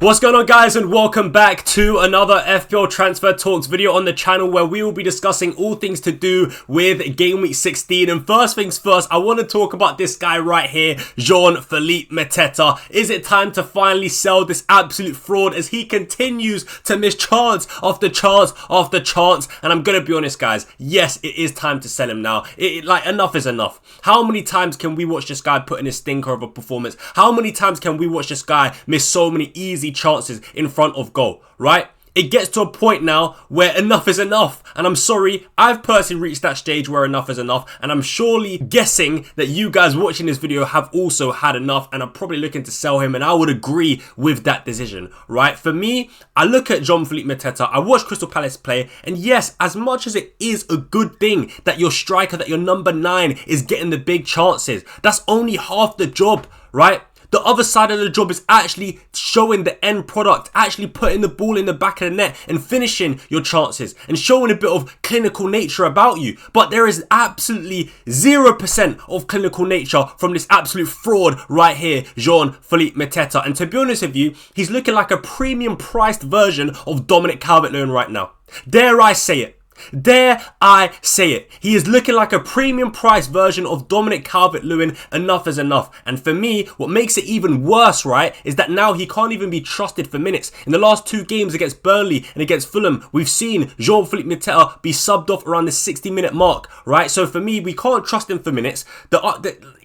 What's going on, guys, and welcome back to another FPL Transfer Talks video on the channel where we will be discussing all things to do with Game Week 16. And first things first, I want to talk about this guy right here, Jean-Philippe Mateta. Is it time to finally sell this absolute fraud as he continues to miss chance after chance after chance? And I'm going to be honest, guys, yes, it is time to sell him now. Enough is enough. How many times can we watch this guy put in a stinker of a performance? How many times can we watch this guy miss so many easy chances in front of goal, right? It gets to a point now where enough is enough. And I'm sorry, I've personally reached that stage where enough is enough. And I'm surely guessing that you guys watching this video have also had enough and are probably looking to sell him. And I would agree with that decision, right? For me, I look at Jean-Philippe Mateta, I watch Crystal Palace play. And yes, as much as it is a good thing that your striker, that your number 9 is getting the big chances, that's only half the job, right? The other side of the job is actually showing the end product, actually putting the ball in the back of the net and finishing your chances and showing a bit of clinical nature about you. But there is absolutely 0% of clinical nature from this absolute fraud right here, Jean-Philippe Mateta. And to be honest with you, he's looking like a premium priced version of Dominic Calvert-Lewin right now. Dare I say it? Dare I say it? He is looking like a premium price version of Dominic Calvert-Lewin. Enough is enough. And for me, what makes it even worse, right, is that now he can't even be trusted for minutes. In the last 2 games against Burnley and against Fulham, we've seen Jean-Philippe Mateta be subbed off around the 60-minute mark, right? So for me, we can't trust him for minutes.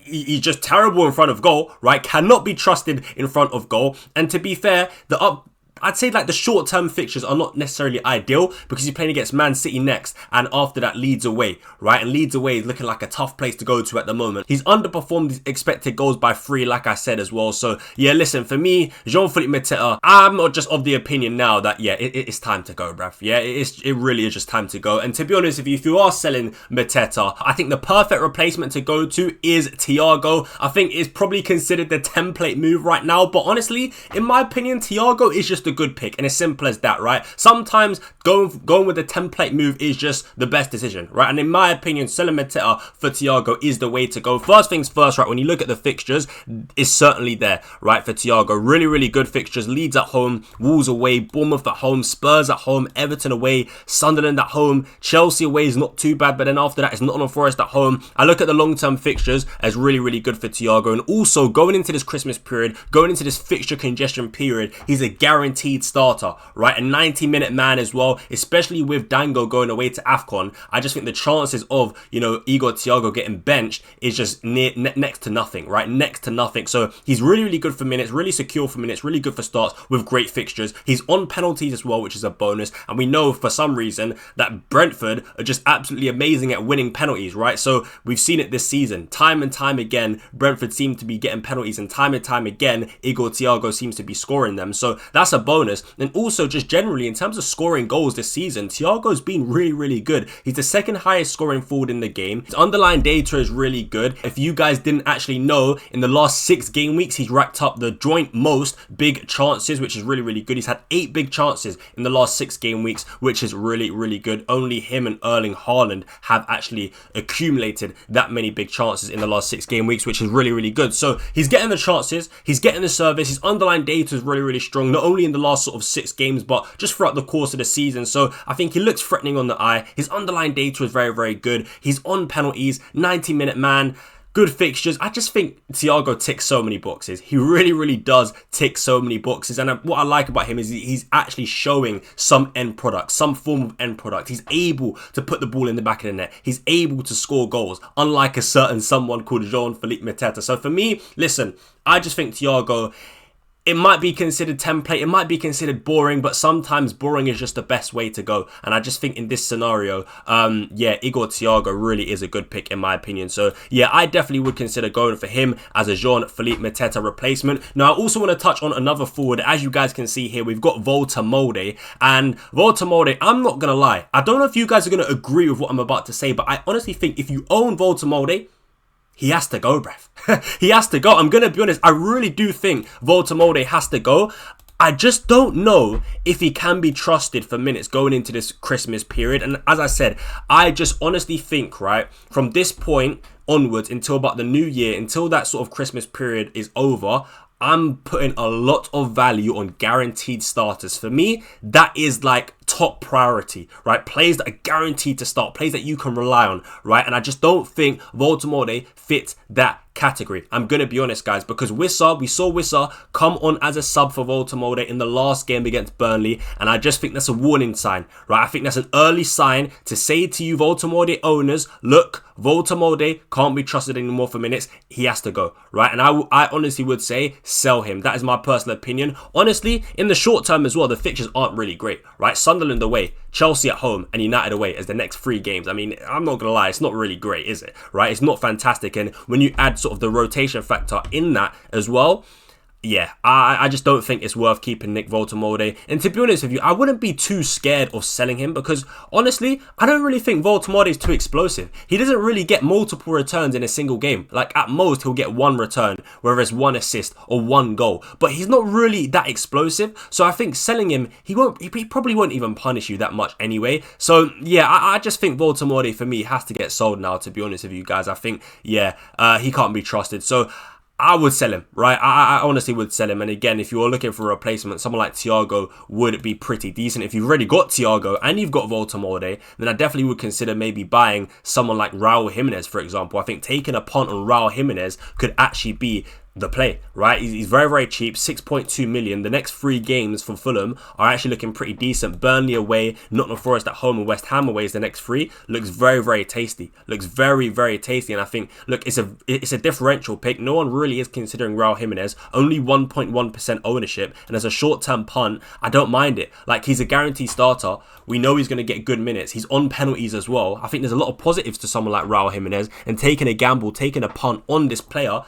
He's just terrible in front of goal, right? Cannot be trusted in front of goal. And to be fair, I'd say like the short-term fixtures are not necessarily ideal because he's playing against Man City next and after that Leeds away, right? And Leeds away is looking like a tough place to go to at the moment. He's underperformed his expected goals by 3, like I said as well. So yeah, listen, for me, Jean-Philippe Mateta, I'm not just of the opinion now that, yeah, it's time to go, bruv. Yeah, it really is just time to go. And to be honest with you, if you are selling Mateta, I think the perfect replacement to go to is Thiago. I think it's probably considered the template move right now. But honestly, in my opinion, Thiago is just a good pick, and as simple as that, right? Sometimes going with the template move is just the best decision, right? And in my opinion, selling Mateta for Thiago is the way to go. First things first, right? When you look at the fixtures, it's certainly there, right? For Thiago, really, really good fixtures. Leeds at home, Wolves away, Bournemouth at home, Spurs at home, Everton away, Sunderland at home, Chelsea away is not too bad, but then after that, it's Nottingham Forest at home. I look at the long-term fixtures as really, really good for Thiago, and also going into this Christmas period, going into this fixture congestion period, he's a guaranteed starter, right? A 90-minute man as well, especially with Dango going away to AFCON. I just think the chances of, Igor Thiago getting benched is just next to nothing, right? Next to nothing. So he's really, really good for minutes, really secure for minutes, really good for starts with great fixtures. He's on penalties as well, which is a bonus. And we know for some reason that Brentford are just absolutely amazing at winning penalties, right? So we've seen it this season. Time and time again, Brentford seem to be getting penalties, and time again, Igor Thiago seems to be scoring them. So that's a bonus. And also just generally in terms of scoring goals this season, Thiago's been really, really good. He's the second highest scoring forward in the game. His underlying data is really good. If you guys didn't actually know, in the last 6 game weeks, he's racked up the joint most big chances, which is really, really good. He's had 8 big chances in the last 6 game weeks, which is really, really good. Only him and Erling Haaland have actually accumulated that many big chances in the last 6 game weeks, which is really, really good. So he's getting the chances, he's getting the service, his underlying data is really, really strong, not only in the last sort of 6 games, but just throughout the course of the season. So I think he looks threatening on the eye. His underlying data is very, very good. He's on penalties, 90-minute man, good fixtures. I just think Thiago ticks so many boxes. He really, really does tick so many boxes. And what I like about him is he's actually showing some end product, some form of end product. He's able to put the ball in the back of the net. He's able to score goals, unlike a certain someone called Jean-Philippe Mateta. So for me, listen, I just think Thiago, it might be considered template, it might be considered boring, but sometimes boring is just the best way to go. And I just think in this scenario, yeah, Igor Thiago really is a good pick in my opinion. So yeah, I definitely would consider going for him as a Jean-Philippe Mateta replacement. Now, I also want to touch on another forward. As you guys can see here, we've got Woltemade. And Woltemade, I'm not going to lie, I don't know if you guys are going to agree with what I'm about to say, but I honestly think if you own Woltemade, he has to go, bruv. He has to go. I'm going to be honest. I really do think Woltemade has to go. I just don't know if he can be trusted for minutes going into this Christmas period. And as I said, I just honestly think, right, from this point onwards until about the new year, until that sort of Christmas period is over, I'm putting a lot of value on guaranteed starters. For me, that is like top priority, right? Players that are guaranteed to start, players that you can rely on, right? And I just don't think Woltemade fits that category. I'm going to be honest, guys, because we saw Wissa come on as a sub for Woltemade in the last game against Burnley, and I just think that's a warning sign, right? I think that's an early sign to say to you Woltemade owners, look, Woltemade can't be trusted anymore for minutes. He has to go, right? And I honestly would say sell him. That is my personal opinion. Honestly, in the short term as well, the fixtures aren't really great, right? Sunderland away, Chelsea at home, and United away as the next 3 games. I mean, I'm not going to lie, it's not really great, is it? Right? It's not fantastic. And when you add sort of the rotation factor in that as well, yeah, I just don't think it's worth keeping Nick Woltemade. And to be honest with you, I wouldn't be too scared of selling him because, honestly, I don't really think Woltemade is too explosive. He doesn't really get multiple returns in a single game. Like, at most, he'll get 1 return, whether it's 1 assist or 1 goal. But he's not really that explosive. So I think selling him, he probably won't even punish you that much anyway. So, yeah, I just think Woltemade, for me, has to get sold now, to be honest with you guys. I think, yeah, he can't be trusted. So I would sell him, right? I honestly would sell him. And again, if you're looking for a replacement, someone like Thiago would be pretty decent. If you've already got Thiago and you've got Woltemade, then I definitely would consider maybe buying someone like Raul Jimenez, for example. I think taking a punt on Raul Jimenez could actually be the play, right? He's very, very cheap, 6.2 million. The next 3 games for Fulham are actually looking pretty decent. Burnley away, Nottingham Forest at home, and West Ham away is the next 3. Looks very, very tasty. Looks very, very tasty. And I think, look, it's a differential pick. No one really is considering Raul Jimenez. Only 1.1% ownership. And as a short-term punt, I don't mind it. Like, he's a guaranteed starter. We know he's going to get good minutes. He's on penalties as well. I think there's a lot of positives to someone like Raul Jimenez. And taking a gamble, taking a punt on this player,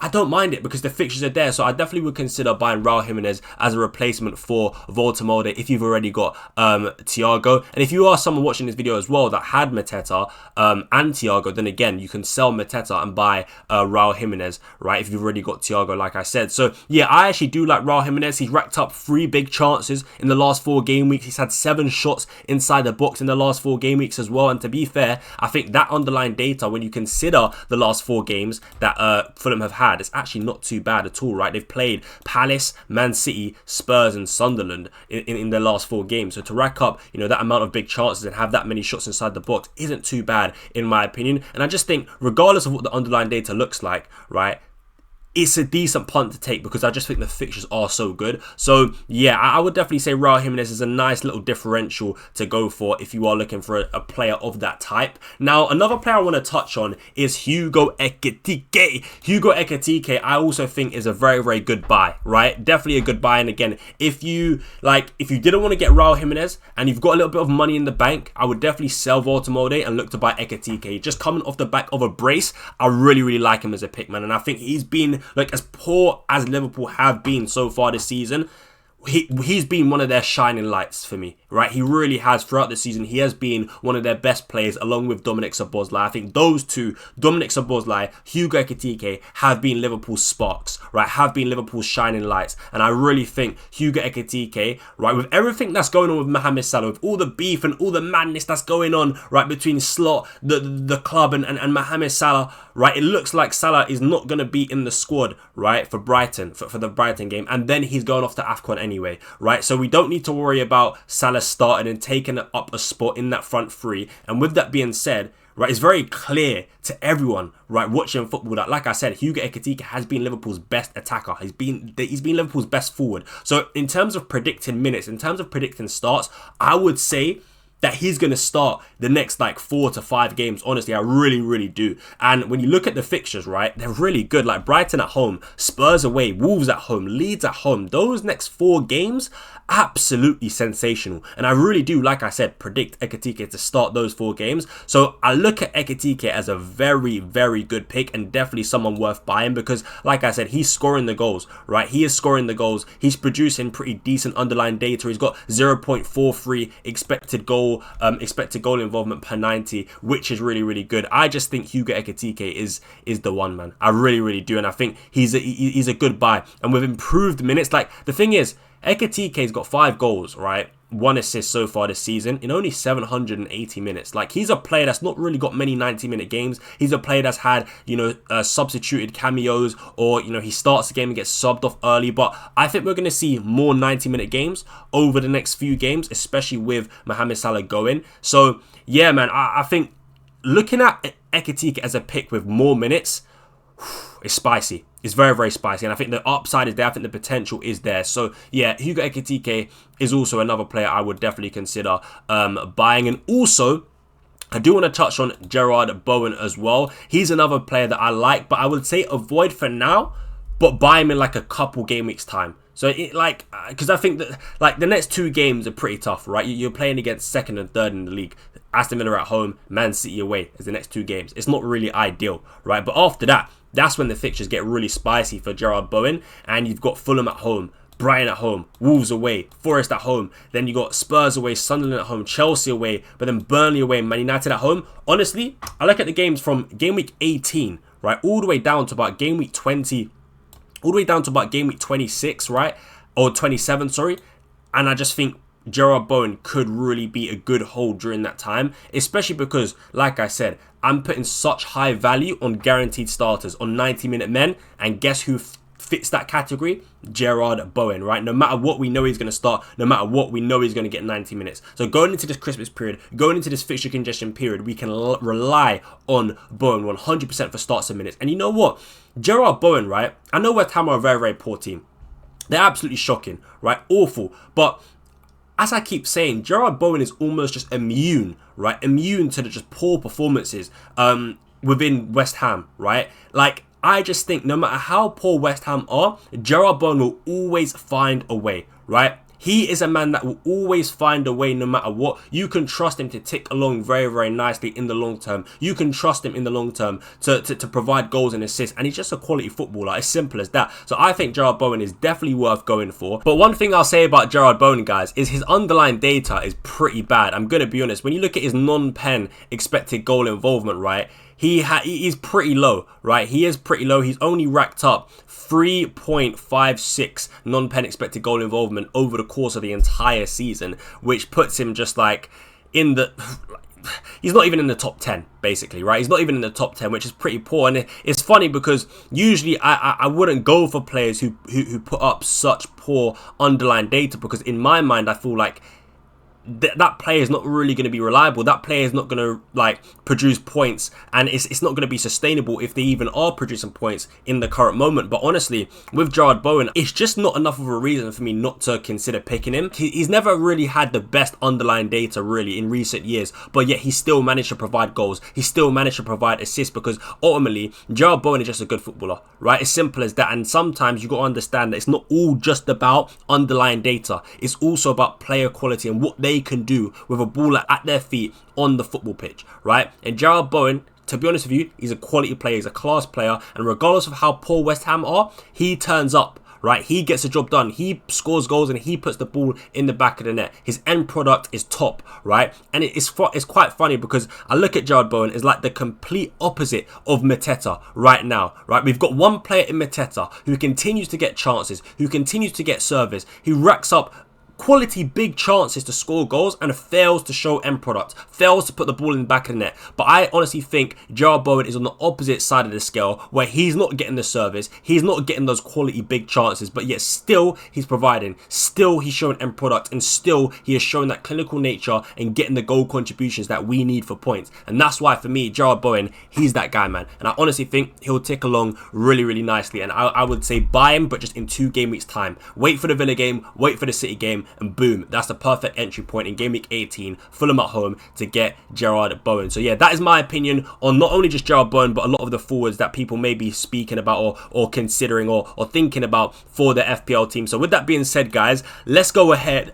I don't mind it because the fixtures are there. So I definitely would consider buying Raul Jimenez as a replacement for Woltemade if you've already got Thiago. And if you are someone watching this video as well that had Mateta and Thiago, then again, you can sell Mateta and buy Raul Jimenez, right? If you've already got Thiago, like I said. So yeah, I actually do like Raul Jimenez. He's racked up 3 big chances in the last 4 game weeks. He's had 7 shots inside the box in the last 4 game weeks as well. And to be fair, I think that underlying data, when you consider the last 4 games that Fulham have had, it's actually not too bad at all, right? They've played Palace, Man City, Spurs and Sunderland in their last 4 games. So to rack up, you know, that amount of big chances and have that many shots inside the box isn't too bad in my opinion. And I just think, regardless of what the underlying data looks like, right, it's a decent punt to take because I just think the fixtures are so good. So yeah, I would definitely say Raul Jimenez is a nice little differential to go for if you are looking for a player of that type. Now, another player I want to touch on is Hugo Ekitike. Hugo Ekitike, I also think is a very, very good buy, right? Definitely a good buy. And again, if you didn't want to get Raul Jimenez and you've got a little bit of money in the bank, I would definitely sell Woltemade and look to buy Ekitike. Just coming off the back of a brace, I really, really like him as a pick, man. And I think he's been, like, as poor as Liverpool have been so far this season, he's been one of their shining lights for me, right? He really has throughout the season. He has been one of their best players along with Dominic Szoboszlai. I think those two, Dominic Szoboszlai, Hugo Ekitike, have been Liverpool's sparks, right? Have been Liverpool's shining lights. And I really think Hugo Ekitike, right, with everything that's going on with Mohamed Salah, with all the beef and all the madness that's going on, right, between Slot, the club and Mohamed Salah, right, it looks like Salah is not going to be in the squad, right, for Brighton, for the Brighton game. And then he's going off to AFCON anyway, right? So we don't need to worry about Salah starting and taking up a spot in that front 3. And with that being said, right, it's very clear to everyone, right, watching football that, like I said, Hugo Ekitike has been Liverpool's best attacker. He's been Liverpool's best forward. So in terms of predicting minutes, in terms of predicting starts, I would say that he's going to start the next like 4 to 5 games. Honestly, I really, really do. And when you look at the fixtures, right, they're really good. Like Brighton at home, Spurs away, Wolves at home, Leeds at home. Those next 4 games, absolutely sensational. And I really do, like I said, predict Ekitike to start those 4 games. So I look at Ekitike as a very, very good pick and definitely someone worth buying because, like I said, he's scoring the goals, right? He is scoring the goals. He's producing pretty decent underlying data. He's got 0.43 expected goal involvement per 90, which is really, really good. I just think Hugo Ekitike is the one, man. I really, really do. And I think he's a good buy. And with improved minutes, like the thing is, Ekitike's got 5 goals, right? 1 assist so far this season in only 780 minutes. Like, he's a player that's not really got many 90-minute games. He's a player that's had, you know, substituted cameos, or, you know, he starts the game and gets subbed off early. But I think we're going to see more 90-minute games over the next few games, especially with Mohamed Salah going. So, yeah, man, I think looking at Ekitike as a pick with more minutes, it's spicy. It's very, very spicy. And I think the upside is there. I think the potential is there. So, yeah, Hugo Ekitike is also another player I would definitely consider buying. And also, I do want to touch on Jarrod Bowen as well. He's another player that I like, but I would say avoid for now, but buy him in like a couple game weeks time. So, because I think that like the next 2 games are pretty tough, right? You're playing against 2nd and 3rd in the league. Aston Villa at home, Man City away as the next 2 games. It's not really ideal, right? But after that, that's when the fixtures get really spicy for Jarrod Bowen. And you've got Fulham at home, Brighton at home, Wolves away, Forest at home. Then you got Spurs away, Sunderland at home, Chelsea away, but then Burnley away, Man United at home. Honestly, I look at the games from game week 18, right, all the way down to about game week 20, all the way down to about game week 26, right, or 27, sorry. And I just think Jarrod Bowen could really be a good hold during that time, especially because, like I said, I'm putting such high value on guaranteed starters, on 90-minute men, and guess who fits that category? Jarrod Bowen, right? No matter what we know he's going to start, no matter what we know he's going to get 90 minutes. So going into this Christmas period, going into this fixture congestion period, we can rely on Bowen 100% for starts and minutes. And you know what? Jarrod Bowen, right? I know West Ham are a very, very poor team. They're absolutely shocking, right? Awful. But as I keep saying, Jarrod Bowen is almost just immune, right? Immune to the just poor performances within West Ham, right? Like, I just think no matter how poor West Ham are, Jarrod Bowen will always find a way, right? He is a man that will always find a way no matter what. You can trust him to tick along very, very nicely in the long term. You can trust him in the long term to provide goals and assists. And he's just a quality footballer. As simple as that. So I think Jarrod Bowen is definitely worth going for. But one thing I'll say about Jarrod Bowen, guys, is his underlying data is pretty bad. I'm going to be honest. When you look at his non-pen expected goal involvement, right, he's pretty low, right? He is pretty low. He's only racked up 3.56 non-pen expected goal involvement over the course of the entire season, which puts him just like in the... He's not even in the top 10, basically, right? He's not even in the top 10, which is pretty poor. And it's funny because usually I wouldn't go for players who put up such poor underlying data, because in my mind, I feel like that player is not really going to be reliable. That player is not going to like produce points, and it's not going to be sustainable if they even are producing points in the current moment. But honestly, with Jarrod Bowen, it's just not enough of a reason for me not to consider picking him. He's never really had the best underlying data really in recent years, but yet he still managed to provide goals. He still managed to provide assists, because ultimately Jarrod Bowen is just a good footballer, right? It's simple as that. And sometimes you got to understand that it's not all just about underlying data. It's also about player quality and what they can do with a ball at their feet on the football pitch, right? And Jarrod Bowen, to be honest with you, he's a quality player, he's a class player, and regardless of how poor West Ham are, he turns up, right? He gets the job done, he scores goals, and he puts the ball in the back of the net. His end product is top, right? And it's quite funny because I look at Jarrod Bowen as like the complete opposite of Mateta right now, right? We've got one player in Mateta who continues to get chances, who continues to get service, who racks up quality big chances to score goals and fails to show end product, fails to put the ball in the back of the net. But I honestly think Jarrod Bowen is on the opposite side of the scale, where he's not getting the service, he's not getting those quality big chances, but yet still he's providing, still he's showing end product, and still he is showing that clinical nature and getting the goal contributions that we need for points. And that's why for me, Jarrod Bowen, he's that guy, man. And I honestly think he'll tick along really, really nicely. And I would say buy him, but just in 2 game weeks time. Wait for the Villa game, wait for the City game, and boom, that's the perfect entry point in game week 18, Fulham at home, to get Jarrod Bowen. So yeah, that is my opinion on not only just Jarrod Bowen, but a lot of the forwards that people may be speaking about or considering or thinking about for the FPL team. So with that being said, guys, let's go ahead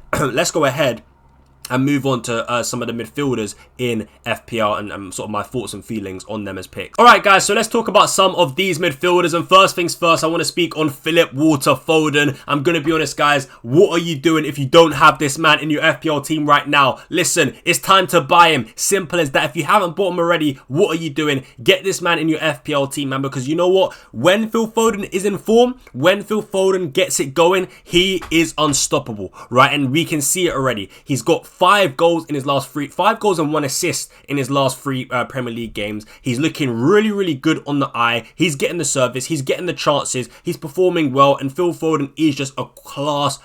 and move on to some of the midfielders in FPL and sort of my thoughts and feelings on them as picks. Alright guys, so let's talk about some of these midfielders, and first things first, I want to speak on Philip Walter Foden. I'm going to be honest guys, what are you doing if you don't have this man in your FPL team right now? Listen, it's time to buy him. Simple as that. If you haven't bought him already, what are you doing? Get this man in your FPL team, man, because you know what? When Phil Foden is in form, when Phil Foden gets it going, he is unstoppable, right? And we can see it already. He's got 5 goals in his last 5 goals and 1 assist in his last 3 Premier League games. He's looking really, really good on the eye. He's getting the service. He's getting the chances. He's performing well. And Phil Foden is just a class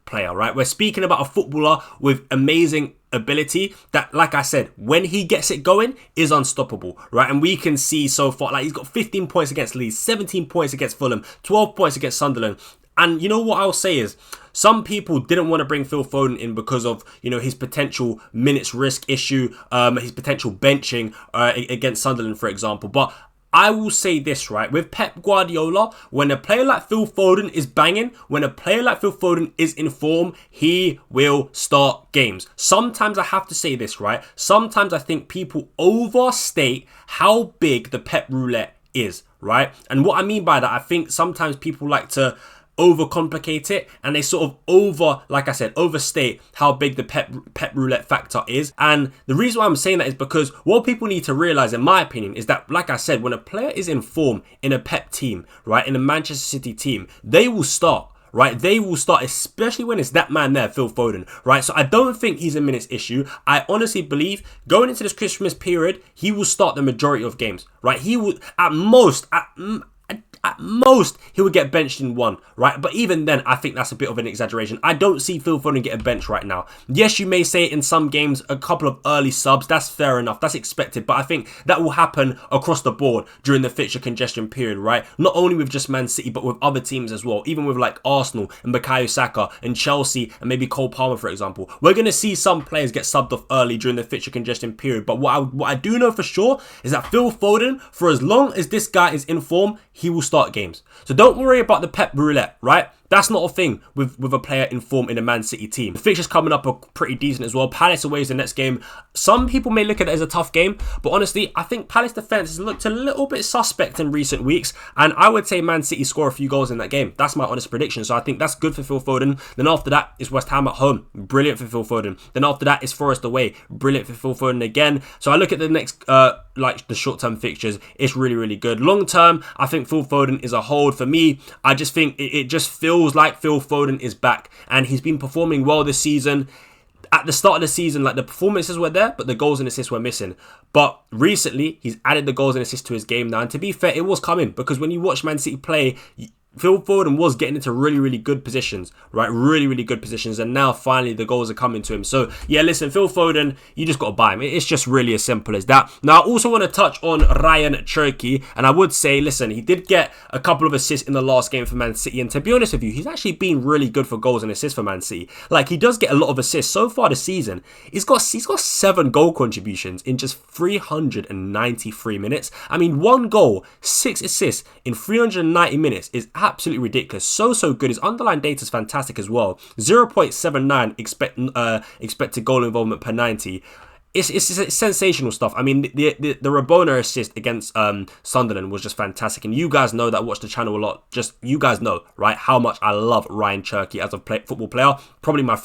player, right? We're speaking about a footballer with amazing ability that, like I said, when he gets it going, is unstoppable, right? And we can see so far, like, he's got 15 points against Leeds, 17 points against Fulham, 12 points against Sunderland. And you know what I'll say is, some people didn't want to bring Phil Foden in because of, you know, his potential minutes risk issue, his potential benching against Sunderland, for example. But I will say this, right? With Pep Guardiola, when a player like Phil Foden is banging, when a player like Phil Foden is in form, he will start games. Sometimes I have to say this, right? Sometimes I think people overstate how big the Pep roulette is, right? And what I mean by that, I think sometimes people like to overcomplicate it, and they sort of overstate how big the pep roulette factor is. And the reason why I'm saying that is because what people need to realize, in my opinion, is that, like I said, when a player is in form in a Pep team, right, in a Manchester City team, they will start. Right, they will start, especially when it's that man there, Phil Foden, right? So I don't think he's a minutes issue. I honestly believe going into this Christmas period, he will start the majority of games, right? He will, at most, he would get benched in 1, right? But even then, I think that's a bit of an exaggeration. I don't see Phil Foden get a bench right now. Yes, you may say in some games, a couple of early subs. That's fair enough. That's expected. But I think that will happen across the board during the fixture congestion period, right? Not only with just Man City, but with other teams as well. Even with like Arsenal and Bukayo Saka and Chelsea and maybe Cole Palmer, for example. We're going to see some players get subbed off early during the fixture congestion period. But what I do know for sure is that Phil Foden, for as long as this guy is in form, he will start games. So don't worry about the Pep roulette, right? That's not a thing with a player in form in a Man City team. The fixtures coming up are pretty decent as well. Palace away is the next game. Some people may look at it as a tough game, but honestly, I think Palace defence has looked a little bit suspect in recent weeks, and I would say Man City score a few goals in that game. That's my honest prediction, so I think that's good for Phil Foden. Then after that is West Ham at home. Brilliant for Phil Foden. Then after that is Forest away. Brilliant for Phil Foden again. So I look at the next, like the short-term fixtures, it's really, really good. Long-term, I think Phil Foden is a hold for me. I just think it just feels like Phil Foden is back, and he's been performing well this season. At the start of the season, like, the performances were there, but the goals and assists were missing. But recently, he's added the goals and assists to his game now, and to be fair, it was coming, because when you watch Man City play, Phil Foden was getting into really, really good positions, right? Really, really good positions. And now, finally, the goals are coming to him. So, yeah, listen, Phil Foden, you just got to buy him. It's just really as simple as that. Now, I also want to touch on Ryan Cherki. And I would say, listen, he did get a couple of assists in the last game for Man City. And to be honest with you, he's actually been really good for goals and assists for Man City. Like, he does get a lot of assists. So far this season, he's got 7 goal contributions in just 393 minutes. I mean, 1 goal, 6 assists in 390 minutes is absolutely ridiculous. So good. His underlying data is fantastic as well. 0.79 expected goal involvement per 90. It's sensational stuff. I mean, the Rabona assist against Sunderland was just fantastic. And you guys know that watch the channel a lot. Just, you guys know, right, how much I love Ryan Cherki as a football player. Probably my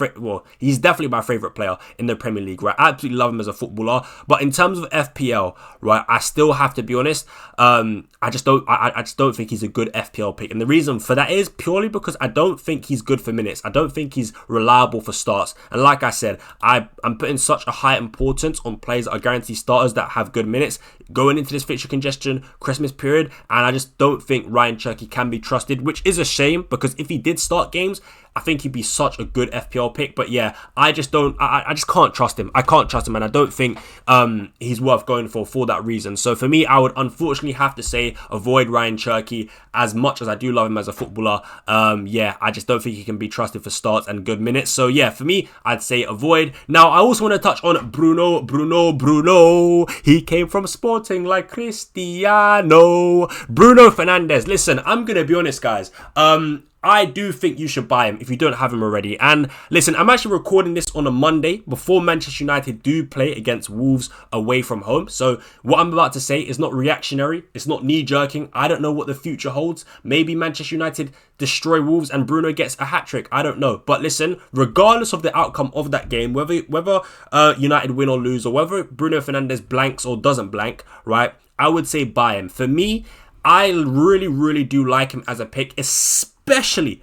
he's definitely my favourite player in the Premier League, right? I absolutely love him as a footballer. But in terms of FPL, right, I still have to be honest. I just don't think he's a good FPL pick. And the reason for that is purely because I don't think he's good for minutes. I don't think he's reliable for starts. And like I said, I'm putting such a high importance on players that are guaranteed starters that have good minutes going into this fixture congestion Christmas period, and I just don't think Ryan Cherki can be trusted, which is a shame, because if he did start games, I think he'd be such a good FPL pick. But yeah, I just can't trust him. I can't trust him, and I don't think he's worth going for that reason. So for me, I would unfortunately have to say avoid Ryan Cherki. As much as I do love him as a footballer, yeah, I just don't think he can be trusted for starts and good minutes. So yeah, for me, I'd say avoid. Now, I also want to touch on Bruno. He came from Sporting like Cristiano. Bruno Fernandes. Listen, I'm going to be honest, guys. I do think you should buy him if you don't have him already. And listen, I'm actually recording this on a Monday before Manchester United do play against Wolves away from home. So what I'm about to say is not reactionary. It's not knee-jerking. I don't know what the future holds. Maybe Manchester United destroy Wolves and Bruno gets a hat-trick. I don't know. But listen, regardless of the outcome of that game, whether United win or lose, or whether Bruno Fernandes blanks or doesn't blank, right, I would say buy him. For me, I really do like him as a pick, especially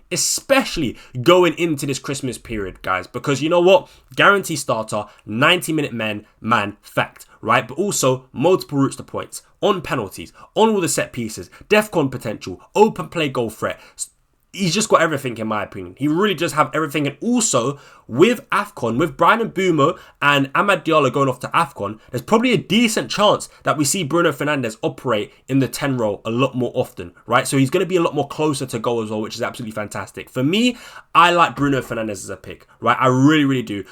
going into this Christmas period, guys, because you know what? Guarantee starter, 90-minute man, fact, right? But also multiple routes to points, on penalties, on all the set pieces, DEFCON potential, open play goal threat. He's just got everything, in my opinion. He really does have everything. And also, with AFCON, with Bryan Mbeumo and Amad Diallo going off to AFCON, there's probably a decent chance that we see Bruno Fernandes operate in the 10 role a lot more often, right? So he's going to be a lot more closer to goal as well, which is absolutely fantastic. For me, I like Bruno Fernandes as a pick, right? I really do.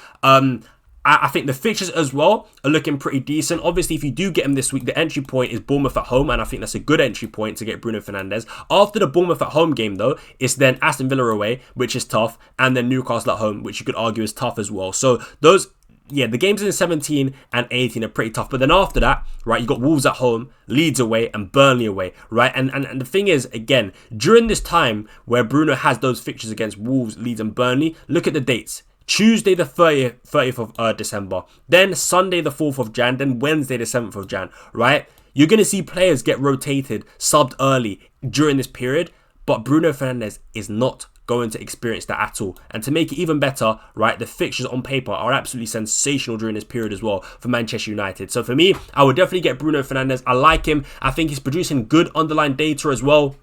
I think the fixtures as well are looking pretty decent. Obviously, if you do get him this week, the entry point is Bournemouth at home, and I think that's a good entry point to get Bruno Fernandes. After the Bournemouth at home game, though, it's then Aston Villa away, which is tough, and then Newcastle at home, which you could argue is tough as well. So those, yeah, the games in 17 and 18 are pretty tough. But then after that, right, you got Wolves at home, Leeds away, and Burnley away, right? And the thing is, again, during this time where Bruno has those fixtures against Wolves, Leeds, and Burnley, look at the dates. Tuesday the 30th of December, then Sunday the 4th of Jan, then Wednesday the 7th of Jan, right? You're going to see players get rotated, subbed early during this period, but Bruno Fernandes is not going to experience that at all. And to make it even better, right, the fixtures on paper are absolutely sensational during this period as well for Manchester United. So for me, I would definitely get Bruno Fernandes. I like him. I think he's producing good underlying data as well.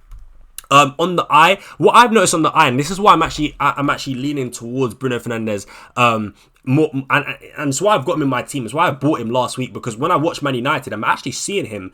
On the eye, what I've noticed on the eye, and this is why I'm actually leaning towards Bruno Fernandes more, and it's why I've got him in my team. It's why I bought him last week, because when I watch Man United, I'm actually seeing him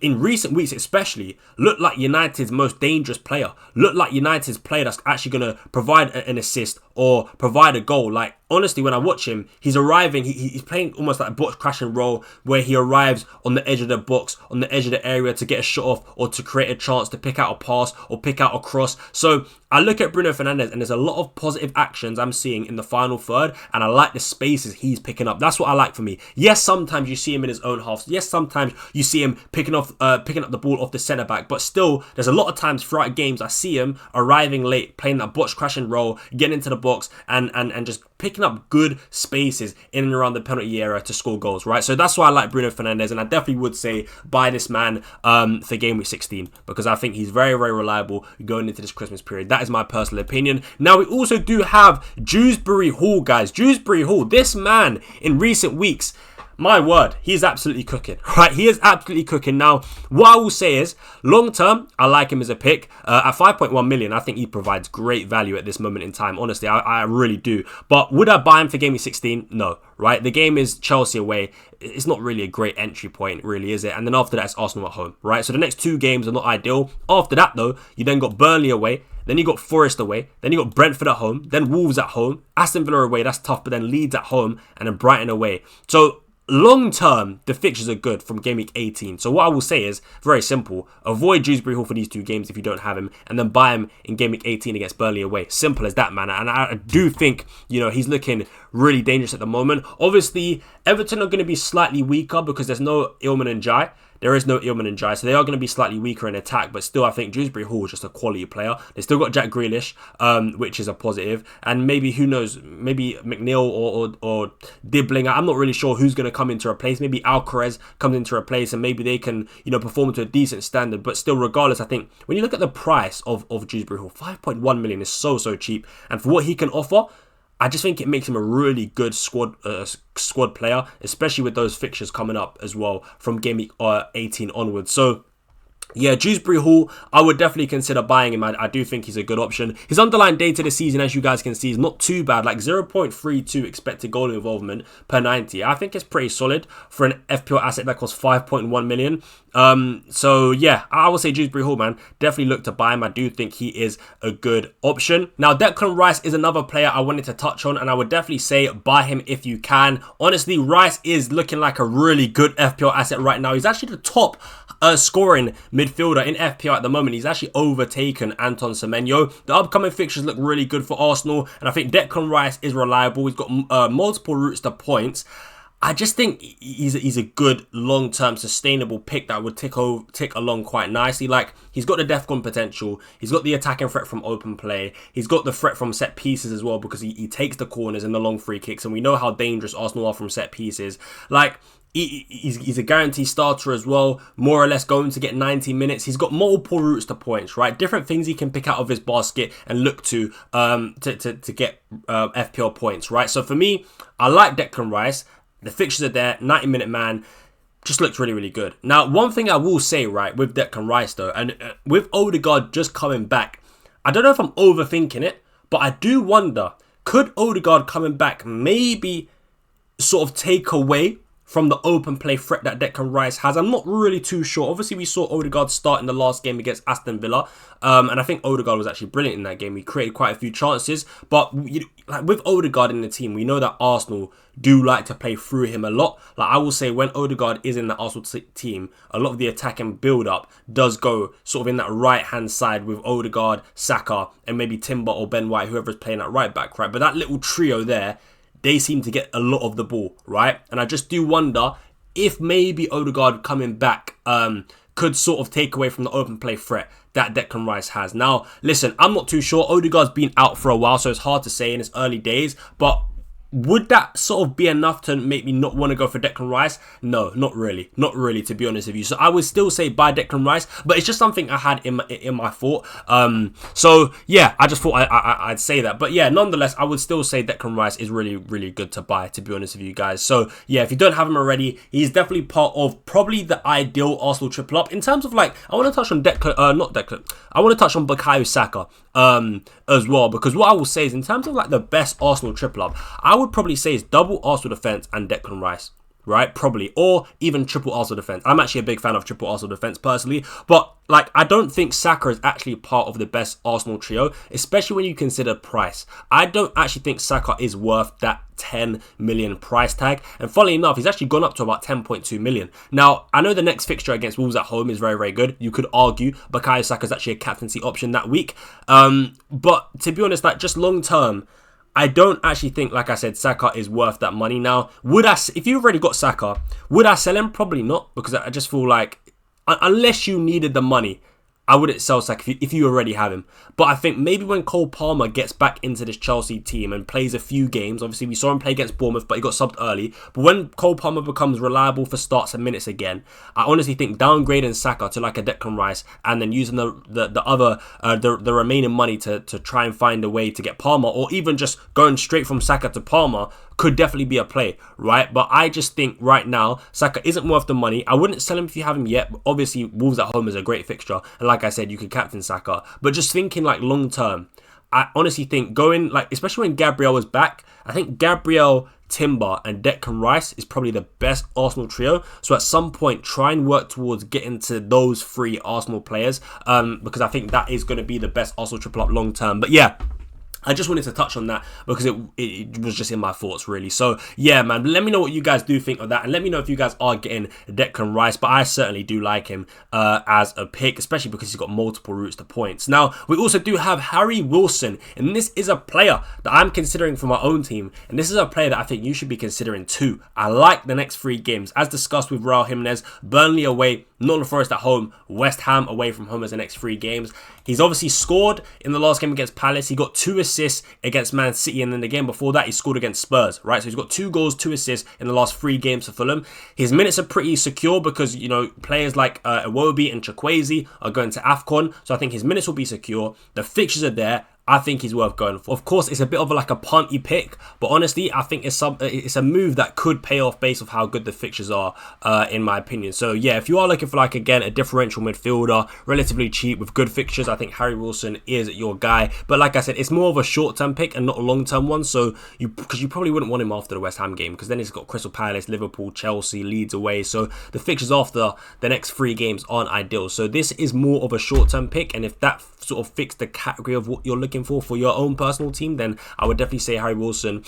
in recent weeks, especially look like United's most dangerous player. Look like United's player that's actually going to provide an assist or provide a goal. Like, honestly, when I watch him, he's arriving, he's playing almost like a box crashing role where he arrives on the edge of the box, on the edge of the area to get a shot off or to create a chance to pick out a pass or pick out a cross. So I look at Bruno Fernandes and there's a lot of positive actions I'm seeing in the final third, and I like the spaces he's picking up. That's what I like for me. Yes, sometimes you see him in his own half. Yes, sometimes you see him picking up the ball off the centre back, but still, there's a lot of times throughout games I see him arriving late, playing that box crashing role, getting into the box and just picking up good spaces in and around the penalty area to score goals, right? So that's why I like Bruno Fernandes, and I definitely would say buy this man for game week 16, because I think he's very reliable going into this Christmas period. That is my personal opinion. Now, we also do have Dewsbury-Hall, guys. Dewsbury-Hall, this man in recent weeks, my word, he's absolutely cooking, right? He is absolutely cooking. Now, what I will say is, long term, I like him as a pick. At 5.1 million, I think he provides great value at this moment in time. Honestly, I really do. But would I buy him for game week 16? No, right? The game is Chelsea away. It's not really a great entry point, really, is it? And then after that, it's Arsenal at home, right? So the next two games are not ideal. After that, though, you then got Burnley away. Then you got Forest away. Then you got Brentford at home. Then Wolves at home. Aston Villa away. That's tough. But then Leeds at home. And then Brighton away. So long term, the fixtures are good from game week 18. So what I will say is very simple. Avoid Dewsbury-Hall for these two games if you don't have him, and then buy him in game week 18 against Burnley away. Simple as that, man. And I do think, he's looking really dangerous at the moment. Obviously, Everton are going to be slightly weaker because there's no Iliman and Jai. There is no Iliman and Jai, so they are going to be slightly weaker in attack, but still I think Dewsbury-Hall is just a quality player. They still got Jack Grealish, which is a positive, and maybe, who knows, maybe McNeil or Dibbling. I'm not really sure who's going to come in to replace. Maybe Alcaraz comes in to replace, and maybe they can, perform to a decent standard, but still, regardless, I think when you look at the price of Dewsbury-Hall, 5.1 million is so cheap, and for what he can offer, I just think it makes him a really good squad player, especially with those fixtures coming up as well from game week 18 onwards. So yeah, Dewsbury-Hall, I would definitely consider buying him. I do think he's a good option. His underlying data this season, as you guys can see, is not too bad. Like 0.32 expected goal involvement per 90. I think it's pretty solid for an FPL asset that costs 5.1 million. So yeah, I would say Dewsbury-Hall, man. Definitely look to buy him. I do think he is a good option. Now, Declan Rice is another player I wanted to touch on, and I would definitely say buy him if you can. Honestly, Rice is looking like a really good FPL asset right now. He's actually the top scoring midfielder in FPL at the moment. He's actually overtaken Anton Semenyo. The upcoming fixtures look really good for Arsenal, and I think Declan Rice is reliable. He's got multiple routes to points. I just think he's a good long-term sustainable pick that would tick along quite nicely. Like, he's got the DEFCON potential, he's got the attacking threat from open play, he's got the threat from set pieces as well, because he takes the corners and the long free kicks, and we know how dangerous Arsenal are from set pieces. Like, he's a guaranteed starter as well, more or less going to get 90 minutes. He's got multiple routes to points, right? Different things he can pick out of his basket and look to get FPL points, right? So for me, I like Declan Rice. The fixtures are there, 90-minute man, just looks really, really good. Now, one thing I will say, right, with Declan Rice, though, and with Odegaard just coming back, I don't know if I'm overthinking it, but I do wonder, could Odegaard coming back maybe sort of take away from the open play threat that Declan Rice has? I'm not really too sure. Obviously, we saw Odegaard start in the last game against Aston Villa, and I think Odegaard was actually brilliant in that game. He created quite a few chances, but like with Odegaard in the team, we know that Arsenal do like to play through him a lot. Like, I will say, when Odegaard is in the Arsenal team, a lot of the attacking build-up does go sort of in that right-hand side with Odegaard, Saka, and maybe Timber or Ben White, whoever's playing at right-back, right? But that little trio there, they seem to get a lot of the ball, right? And I just do wonder if maybe Odegaard coming back could sort of take away from the open play threat that Declan Rice has. Now, listen, I'm not too sure. Odegaard's been out for a while, so it's hard to say in its early days, but would that sort of be enough to make me not want to go for Declan Rice? No, not really. Not really, to be honest with you. So I would still say buy Declan Rice, but it's just something I had in my thought. So yeah, I just thought I'd say that. But yeah, nonetheless, I would still say Declan Rice is really, really good to buy, to be honest with you guys. So yeah, if you don't have him already, he's definitely part of probably the ideal Arsenal triple up. In terms of, like, I want to touch on I want to touch on Bukayo Saka as well, because what I will say is, in terms of like the best Arsenal triple up, I would probably say it's double Arsenal defense and Declan Rice, right? Probably, or even triple Arsenal defense. I'm actually a big fan of triple Arsenal defense personally, but like, I don't think Saka is actually part of the best Arsenal trio, especially when you consider price. I don't actually think Saka is worth that 10 million price tag, and funnily enough, he's actually gone up to about 10.2 million. Now, I know the next fixture against Wolves at home is very, very good. You could argue Bukayo Saka is actually a captaincy option that week, but to be honest, like, just long term, I don't actually think, like I said, Saka is worth that money. Now, if you've already got Saka, would I sell him? Probably not, because I just feel like, unless you needed the money, I wouldn't sell Saka if you already have him. But I think maybe when Cole Palmer gets back into this Chelsea team and plays a few games, obviously we saw him play against Bournemouth, but he got subbed early. But when Cole Palmer becomes reliable for starts and minutes again, I honestly think downgrading Saka to like a Declan Rice and then using the remaining money to try and find a way to get Palmer, or even just going straight from Saka to Palmer, could definitely be a play, right? But I just think right now, Saka isn't worth the money. I wouldn't sell him if you have him yet. But obviously, Wolves at home is a great fixture. And like I said, you could captain Saka. But just thinking like long term, I honestly think going, like, especially when Gabriel was back, I think Gabriel, Timber and Declan Rice is probably the best Arsenal trio. So at some point, try and work towards getting to those three Arsenal players, because I think that is going to be the best Arsenal triple up long term. But yeah, I just wanted to touch on that because it was just in my thoughts, really. So yeah, man, let me know what you guys do think of that, and let me know if you guys are getting Declan Rice. But I certainly do like him as a pick, especially because he's got multiple routes to points. Now, we also do have Harry Wilson, and this is a player that I'm considering for my own team, and this is a player that I think you should be considering too. I like the next three games, as discussed with Raul Jimenez. Burnley away, Nottingham Forest at home, West Ham away from home as the next three games. He's obviously scored in the last game against Palace. He got 2 assists against Man City, and then the game before that he scored against Spurs, right? So he's got 2 goals, 2 assists in the last 3 games for Fulham. His minutes are pretty secure because, you know, players like Iwobi and Chukwueze are going to AFCON, so I think his minutes will be secure. The fixtures are there. I think he's worth going for. Of course, it's a bit of like a punty pick, but honestly, I think it's a move that could pay off based off how good the fixtures are, in my opinion. So yeah, if you are looking for, like, again, a differential midfielder, relatively cheap with good fixtures, I think Harry Wilson is your guy. But like I said, it's more of a short-term pick and not a long-term one. So because you probably wouldn't want him after the West Ham game, because then he's got Crystal Palace, Liverpool, Chelsea, Leeds away. So the fixtures after the next 3 games aren't ideal. So this is more of a short-term pick, and if that sort of fits the category of what you're looking for your own personal team, then I would definitely say Harry Wilson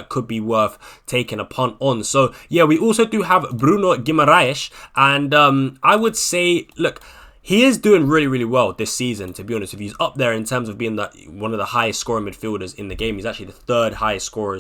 could be worth taking a punt on. So yeah, we also do have Bruno Guimaraes, and I would say, look, He is doing really, really well this season, to be honest with you. He's up there in terms of being one of the highest scoring midfielders in the game. He's actually the third highest scorer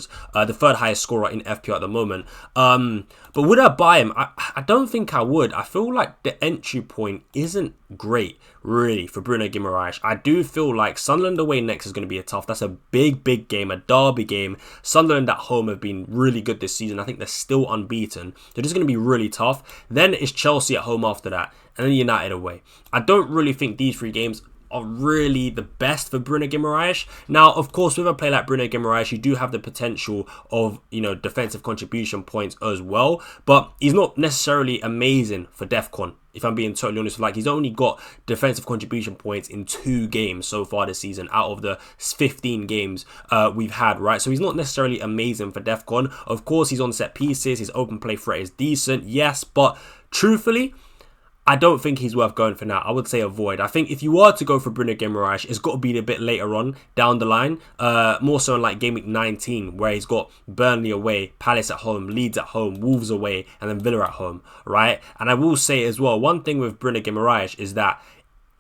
in FPL at the moment. But would I buy him? I don't think I would. I feel like the entry point isn't great, really, for Bruno Guimaraes. I do feel like Sunderland away next is going to be that's a big, big game, a derby game. Sunderland at home have been really good this season. I think they're still unbeaten. They're just going to be really tough. Then it's Chelsea at home after that, and then United away. I don't really think these 3 games are really the best for Bruno Guimaraes. Now, of course, with a player like Bruno Guimaraes, you do have the potential of, defensive contribution points as well, but he's not necessarily amazing for DEFCON. If I'm being totally honest, he's only got defensive contribution points in 2 games so far this season out of the 15 games we've had, right? So he's not necessarily amazing for DEFCON. Of course, he's on set pieces. His open play threat is decent, yes, but truthfully, I don't think he's worth going for now. I would say avoid. I think if you were to go for Bruno Guimaraes, it's got to be a bit later on down the line. More so in like Game Week 19, where he's got Burnley away, Palace at home, Leeds at home, Wolves away, and then Villa at home, right? And I will say as well, one thing with Bruno Guimaraes is that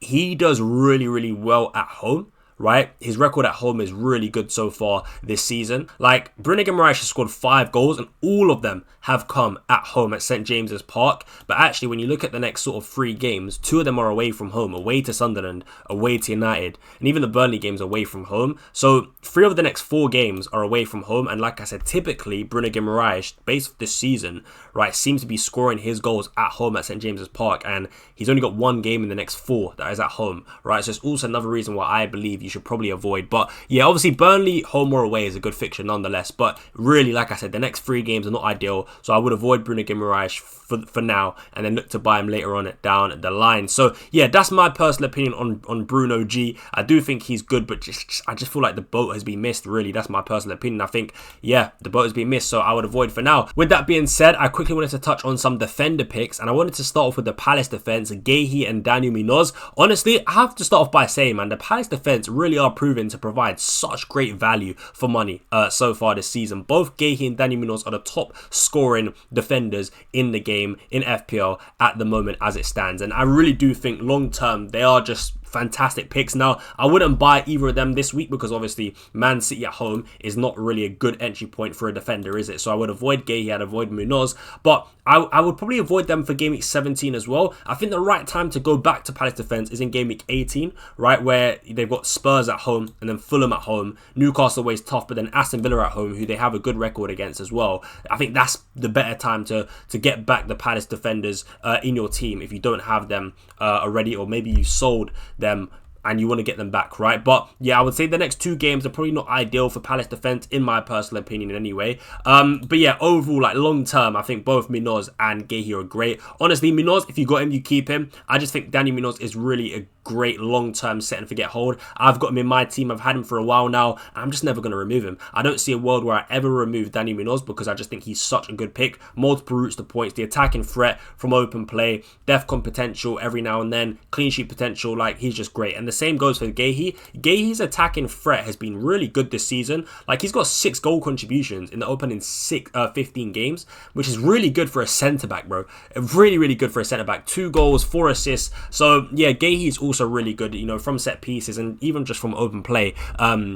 he does really, really well at home. Right, his record at home is really good so far this season. Like, Bruno Guimaraes has scored 5 goals, and all of them have come at home at St James's Park. But actually, when you look at the next sort of 3 games, 2 of them are away from home, away to Sunderland, away to United, and even the Burnley games away from home. So 3 of the next 4 games are away from home, and like I said, typically Bruno Guimaraes, based this season, right, seems to be scoring his goals at home at St James's Park, and he's only got 1 game in the next 4 that is at home, right? So it's also another reason why I believe you should probably avoid. But yeah, obviously Burnley home or away is a good fixture nonetheless, but really, like I said, the next 3 games are not ideal, so I would avoid Bruno Guimaraes for now, and then look to buy him later on down the line. So yeah, that's my personal opinion on Bruno G. I do think he's good, but I just feel like the boat has been missed, really. That's my personal opinion. I think, yeah, the boat has been missed, so I would avoid for now. With that being said, I quickly wanted to touch on some defender picks, and I wanted to start off with the Palace defense, Guehi and Daniel Munoz. Honestly, I have to start off by saying, man, the Palace defense really are proven to provide such great value for money so far this season. Both Guehi and Daniel Munoz are the top scoring defenders in the game in FPL at the moment as it stands, and I really do think long term they are just fantastic picks. Now, I wouldn't buy either of them this week because obviously Man City at home is not really a good entry point for a defender, is it? So I would avoid Guehi, I'd avoid Munoz, but I would probably avoid them for Game Week 17 as well. I think the right time to go back to Palace defense is in Game Week 18, right, where they've got Spurs at home and then Fulham at home. Newcastle away is tough, but then Aston Villa at home, who they have a good record against as well. I think that's the better time to get back the Palace defenders in your team if you don't have them already, or maybe you sold them and you want to get them back, right? But yeah, I would say the next 2 games are probably not ideal for Palace defense, in my personal opinion anyway. But yeah, overall, like long term, I think both Munoz and Guehi are great. Honestly, Munoz, if you got him, you keep him. I just think Daniel Munoz is really a great long-term set and forget hold. I've got him in my team. I've had him for a while now. I'm just never going to remove him. I don't see a world where I ever remove Daniel Munoz because I just think he's such a good pick. Multiple routes to points, the attacking threat from open play, DEFCON potential every now and then, clean sheet potential, like he's just great. And the same goes for Guehi. Guehi's attacking threat has been really good this season. Like he's got 6 goal contributions in the opening 15 games, which is really good for a centre-back, bro. Really, really good for a centre-back. 2 goals, 4 assists. So yeah, Guehi is also really good, you know, from set pieces and even just from open play.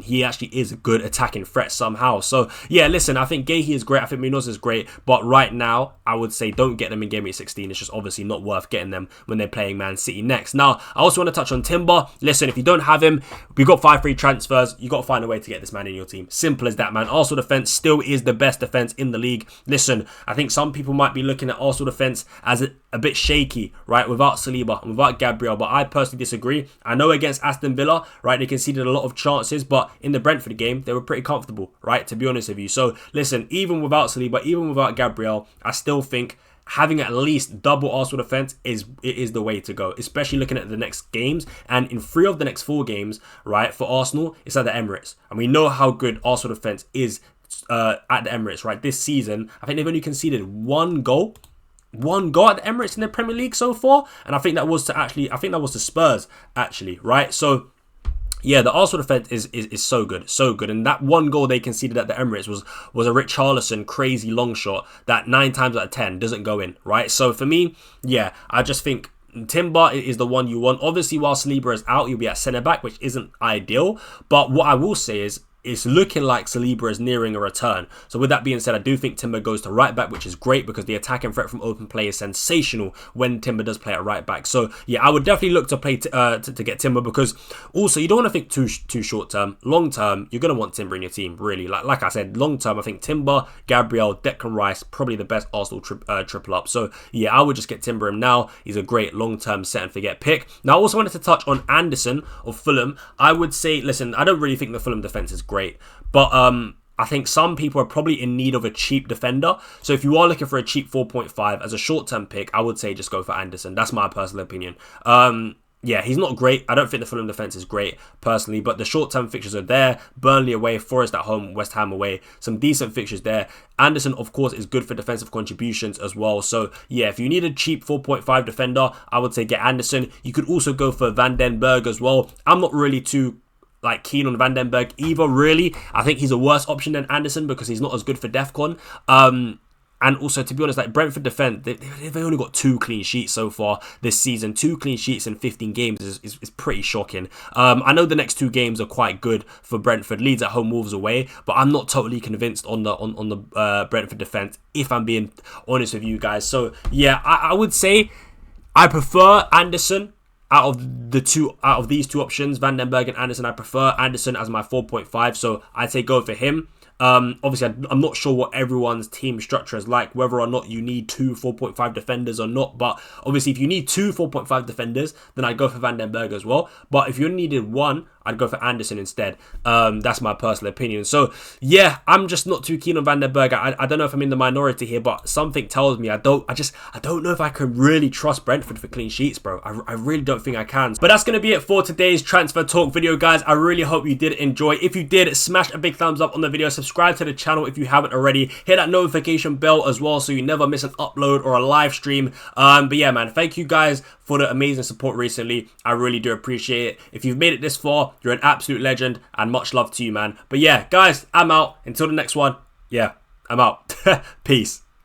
He actually is a good attacking threat somehow. So yeah, listen, I think Guehi is great. I think Munoz is great, but right now I would say don't get them in Game Week 16. It's just obviously not worth getting them when they're playing Man City next. Now, I also want to touch on Timber. Listen, if you don't have him, we've got 5 free transfers. You got to find a way to get this man in your team. Simple as that, man. Arsenal defense still is the best defense in the league. Listen, I think some people might be looking at Arsenal defense as a bit shaky, right, without Saliba and without Gabriel, but I personally disagree. I know against Aston Villa, right, they conceded a lot of chances, but in the Brentford game, they were pretty comfortable, right, to be honest with you. So listen, even without Saliba, even without Gabriel, I still think having at least double Arsenal defense is the way to go, especially looking at the next games. And in 3 of the next 4 games, right, for Arsenal, it's at the Emirates. And we know how good Arsenal defense is at the Emirates, right? This season, I think they've only conceded 1 goal at the Emirates in the Premier League so far. And I think that was to Spurs, actually, right? So yeah, the Arsenal defense is so good. And that 1 goal they conceded at the Emirates was a Richarlison crazy long shot that 9 times out of 10 doesn't go in, right? So for me, yeah, I just think Timber is the one you want. Obviously, while Saliba is out, you'll be at centre-back, which isn't ideal. But what I will say is, it's looking like Saliba is nearing a return. So with that being said, I do think Timber goes to right back, which is great because the attacking threat from open play is sensational when Timber does play at right back. So yeah, I would definitely look to play to get Timber, because also you don't want to think too short term. Long term, you're going to want Timber in your team, really. Like I said, long term, I think Timber, Gabriel, Declan Rice, probably the best Arsenal triple up. So yeah, I would just get Timber him now. He's a great long term set and forget pick. Now I also wanted to touch on Andersen of Fulham. I would say, listen, I don't really think the Fulham defense is great, but I think some people are probably in need of a cheap defender. So if you are looking for a cheap 4.5 as a short-term pick, I would say just go for Andersen. That's my personal opinion. Yeah, he's not great. I don't think the Fulham defense is great, personally, but the short-term fixtures are there. Burnley away, Forest at home, West Ham away. Some decent fixtures there. Andersen, of course, is good for defensive contributions as well. So, yeah, if you need a cheap 4.5 defender, I would say get Andersen. You could also go for Van den Berg as well. I'm not really too keen on Van den Berg either, really. I think he's a worse option than Andersen because he's not as good for DEFCON. And also, to be honest, Brentford defend, they've only got 2 clean sheets so far this season. 2 clean sheets in 15 games is pretty shocking. I know the next 2 games are quite good for Brentford. Leeds at home, Wolves away, but I'm not totally convinced on the Brentford defense, if I'm being honest with you guys. So yeah, I would say I prefer Andersen. Out of these 2 options, Van den Berg and Andersen, I prefer Andersen as my 4.5, so I'd say go for him. Obviously, I'm not sure what everyone's team structure is like, whether or not you need 2 4.5 defenders or not, but obviously if you need 2 4.5 defenders, then I'd go for Van den Berg as well. But if you only needed 1, I'd go for Andersen instead. That's my personal opinion. So yeah, I'm just not too keen on Van den Berg. I don't know if I'm in the minority here, but something tells me I don't know if I can really trust Brentford for clean sheets, bro. I really don't think I can. But that's going to be it for today's transfer talk video, guys. I really hope you did enjoy. If you did, smash a big thumbs up on the video. Subscribe to the channel if you haven't already. Hit that notification bell as well so you never miss an upload or a live stream. But yeah, man, thank you guys for the amazing support recently. I really do appreciate it. If you've made it this far, you're an absolute legend, and much love to you, man. But yeah, guys, I'm out. Until the next one, yeah, I'm out. Peace.